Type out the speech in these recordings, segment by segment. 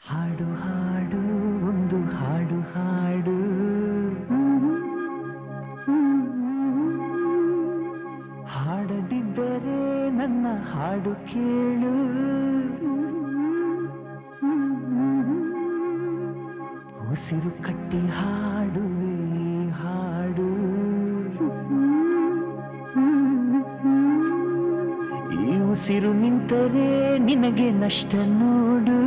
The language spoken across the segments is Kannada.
ಹಾಡು ಹಾಡು ಒಂದು ಹಾಡು ಹಾಡು ಹಾಡದಿದ್ದರೆ ನನ್ನ ಹಾಡು ಕೇಳು ಉಸಿರು ಕಟ್ಟಿ ಹಾಡುವೆ ಹಾಡು ಈ ಉಸಿರು ನಿಂತರೆ ನಿನಗೆ ನಷ್ಟ ನೋಡು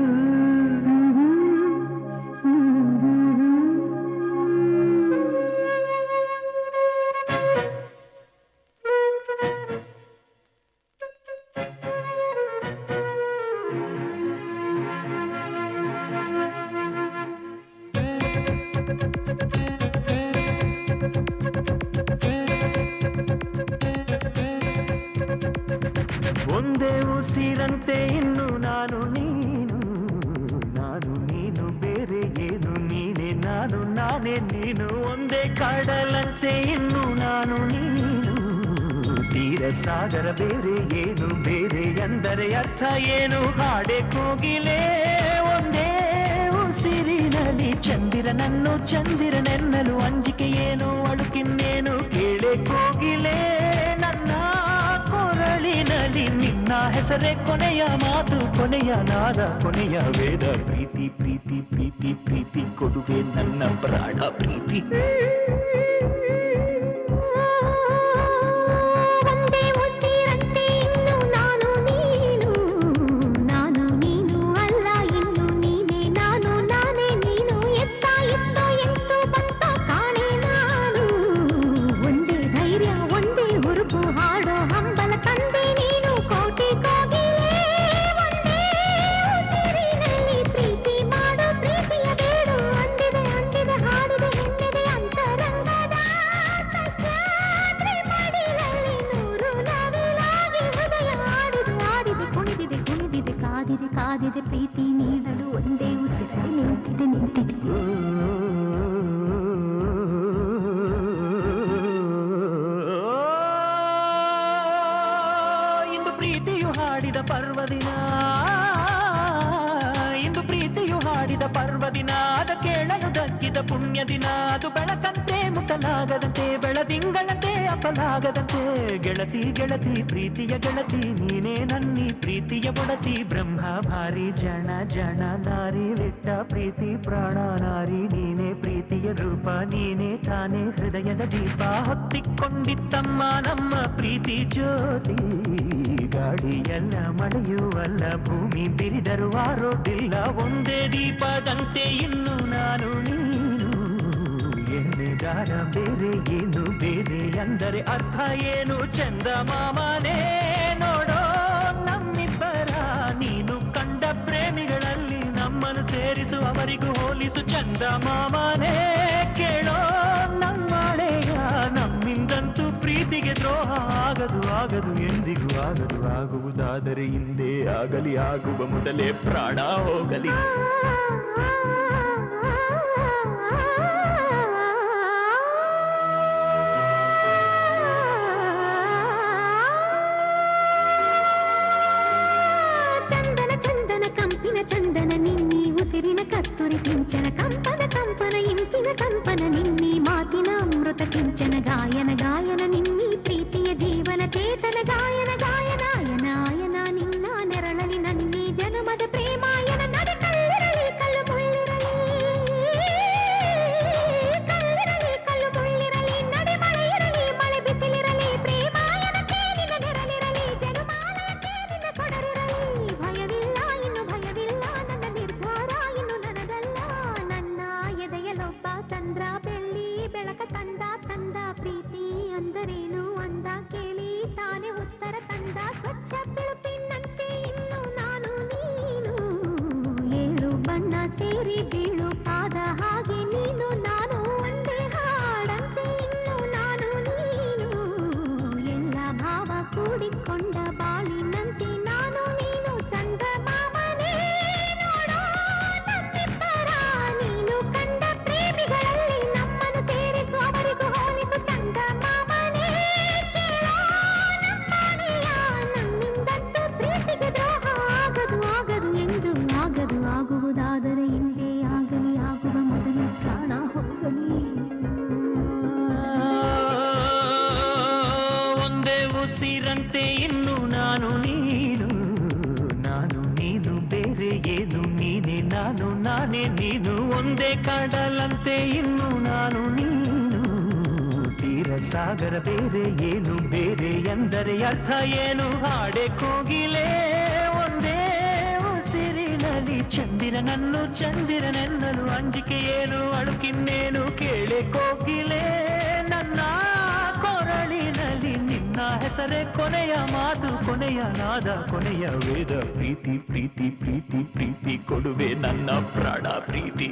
ಒಂದೇ ಉಸಿರಂತೆ ಇನ್ನು ನಾನು ನೀನು ಬೇರೆ ಏನು ನೀನೆ ನಾನು ನಾನೇ ನೀನು ಒಂದೇ ಕಡಲಂತೆ ಇನ್ನು ನಾನು ನೀನು ತೀರ ಸಾಗರ ಬೇರೆ ಏನು ಬೇರೆ ಎಂದರೆ ಅರ್ಥ ಏನು ಹಾಡೆ ಕೋಗಿಲೆ ಒಂದೇ ಉಸಿರಿನಲ್ಲಿ ಚಂದಿರನೆನ್ನಲು ಅಂಜಿಕೆ ಏನು ಅಡುಕಿನ್ನೇನು ಕೇಳೆ ಕೋಗಿಲೆ ನನ್ನ ಕೊರಳಿನಲ್ಲಿ ನಿನ್ನ ಹೆಸರೇ ಕೊನೆಯ ಮಾತು ಕೊನೆಯ ನಾದ ಕೊನೆಯ ವೇದ ಪ್ರೀತಿ ಪ್ರೀತಿ ಪ್ರೀತಿ ಪ್ರೀತಿ ಕೊಡುವೆ ನನ್ನ ಪ್ರಾಣ ಪ್ರೀತಿ ಕಾದಿದೆ ಪ್ರೀತಿ ನೀಡಲು ಒಂದೇ ಉಸಿರಲ್ಲಿ ನಿಂತಿದೆ ಇಂದು ಪ್ರೀತಿಯು ಹಾಡಿದ ಪರ್ವದಿನ ಇಂದು ಪ್ರೀತಿಯು ಹಾಡಿದ ಪರ್ವದಿನ ಅದ ಕೇಳಲು ದಕ್ಕಿದ ಪುಣ್ಯ ದಿನ ಅದು ಬೆಳಕಂತೆ ಮುಖಲಾಗದಂತೆ ಬೆಳದಿಂಗಳಂತೆ ಅಪಲಾಗದಂತೆ ಗೆಳತಿ ಗೆಳತಿ ಪ್ರೀತಿಯ ಗೆಳತಿ ನೀನೇ ನನ್ನಿ ಪ್ರೀತಿಯ ಬೊಡತಿ ಬ್ರಹ್ಮ ಭಾರಿ ಜನ ಜನ ನಾರಿ ಲಿಟ್ಟ ಪ್ರೀತಿ ಪ್ರಾಣ ನಾರಿ ನೀನೇ ಪ್ರೀತಿಯ ರೂಪ ನೀನೇ ತಾನೇ ಹೃದಯದ ದೀಪ ಹೊತ್ತಿಕೊಂಡಿತ್ತಮ್ಮ ನಮ್ಮ ಪ್ರೀತಿ ಜ್ಯೋತಿ ಗಾಡಿಯಲ್ಲ ಮಳೆಯುವಲ್ಲ ಭೂಮಿ ಬಿರಿದರು ಆರೋದಿಲ್ಲ ಒಂದೇ ದೀಪದಂತೆ ಇನ್ನು ನಾನು ನೀನು ಎಣ್ಣೆಗಾರ ಬೇರೆ ಏನು ಬೇರೆ ಎಂದರೆ ಅರ್ಥ ಏನು ಚಂದ ಮಾಮನೇ ನೋಡೋ ನಮ್ಮಿಬ್ಬರ ನೀನು ಕಂಡ ಪ್ರೇಮಿಗಳಲ್ಲಿ ನಮ್ಮನ್ನು ಸೇರಿಸು ಅವರಿಗೂ ಹೋಲಿಸು ಚಂದ ಮಾಮನೇ ಕೇಳೋ ನಮ್ಮಳೆಯ ನಮ್ಮಿಂದಂತೂ ಪ್ರೀತಿಗೆ ದ್ರೋಹ ಆಗದು ಎಂದಿಗೂ ಆಗದು ಆಗುವುದಾದರೆ ಹಿಂದೆ ಆಗಲಿ ಆಗುವ ಮೊದಲೇ ಪ್ರಾಣ ಹೋಗಲಿ ಚಂದನ ನಿನ್ನಿ ಉಸಿರಿನ ಕಸ್ತೂರಿ ಸಿಂಚನ ಕಂಪನ ಇಂಪಿನ ಕಂಪನ ನಿನ್ನಿ ಮಾತಿನ ಅಮೃತ ಸಿಂಚನ ಗಾಯನ ಗಾಯನ ನಿನ್ನಿ ಪ್ರೀತಿಯ ಜೀವನ ಚೇತನ ಗಾಯನ ಗಾಯನಾಯನ ಆಯನ ನಿನ್ನ ನೆರಳಲಿ ನನ್ನಿ ಜನುಮದ ಪ್ರೇಮಾಯನ ನಡೆ ಕಲ್ಲಿರಲಿ ಕಲ್ಲು ಮುಳ್ಳಿರಲಿ ನಡೆ ಮಳೆ ಇರಲಿ ಮಳೆ ಬಿಸಿಲಿರಲಿ ಪ್ರೇಮಾಯನ ತೇನಿನ ನೆರಳಿರಲಿ ಜನುಮಾನಕ್ಕೆ ನಿನ್ನ ಕೊಡರಿರಲಿ ಭಯವಿಲ್ಲ ಇನ್ನು ಭಯವಿಲ್ಲ ನನ್ನ ನಿರ್ಧಾರ ಇನ್ನು ನನಗಲ್ಲ ನನ್ನ ಎದೆಯಲೊಬ್ಬ ಚಂದ್ರ ಬೆಳ್ಳಿ ಬೆಳಕ ತಂದ ಪ್ರೀತಿ ಅಂದರೇನು ಅಂದ ಕೇಳಿ ತಾನೇ ಉತ್ತರ ತಂದ ಸ್ವಚ್ಛ ಬಿಳುಪಿನಂತೆ ಇನ್ನು ನಾನು ನೀನು ಏಳು ಬಣ್ಣ ಸೇರಿ ಬೀಳು ಪಾದ ಹಾಗೆ ನೀನು ನಾನು ಒಂದೇ ಹಾಡಂತೆ ಇನ್ನು ನಾನು ನೀನು ಎಲ್ಲ ಭಾವ ಕೂಡಿಕೊಂಡ ಬಾಳಿನಂತೆ ನಾನು ನೀನು ಚಂದ ಮಾಮನೇ ನೋಡೋ ನಮ್ಮಿಬ್ಬರ ನೀನು ಕಂಡ ಪ್ರೇಮಿಗಳಲ್ಲಿ ನಮ್ಮನ್ನು ಸೇರಿಸು ಅವರಿಗೂ ಹೋಲಿಸು ಚಂದ ಮಾಮನೇ ಕೇಳೋ ನಮ್ಮನೆಯ ನಮ್ಮಿಂದಂತೂ ಪ್ರೀತಿಗೆ ದ್ರೋಹ ಆಗದು ಎಂದು ಆಗುವುದಾದರೆ ನಾನೇ ನೀನು ಒಂದೇ ಕಡಲಂತೆ ಇನ್ನು ನಾನು ನೀನು ತೀರ ಸಾಗರ ಬೇರೆ ಏನು ಬೇರೆ ಎಂದರೆ ಅರ್ಥ ಏನು ಹಾಡೆ ಕೋಗಿಲೆ ಒಂದೇ ಉಸಿರಿನಲ್ಲಿ ಚಂದಿರನೆನ್ನಲು ಅಂಜಿಕೆ ಏನು ಅಳುಕಿನ್ನೇನು ಕೇಳೆ ಕೋಗಿಲೆ ನನ್ನ ಕೊರಳಿನಲ್ಲಿ ನಿನ್ನ ಹೆಸರೇ ಕೊನೆಯ ಮಾತು ಕೊನೆಯ ನಾದ ಕೊನೆಯ ವೇದ ಪ್ರೀತಿ ಪ್ರೀತಿ ಪ್ರೀತಿ ಪ್ರೀತಿ ಕೊಡುವೆ ನನ್ನ ಪ್ರಾಣ ಪ್ರೀತಿ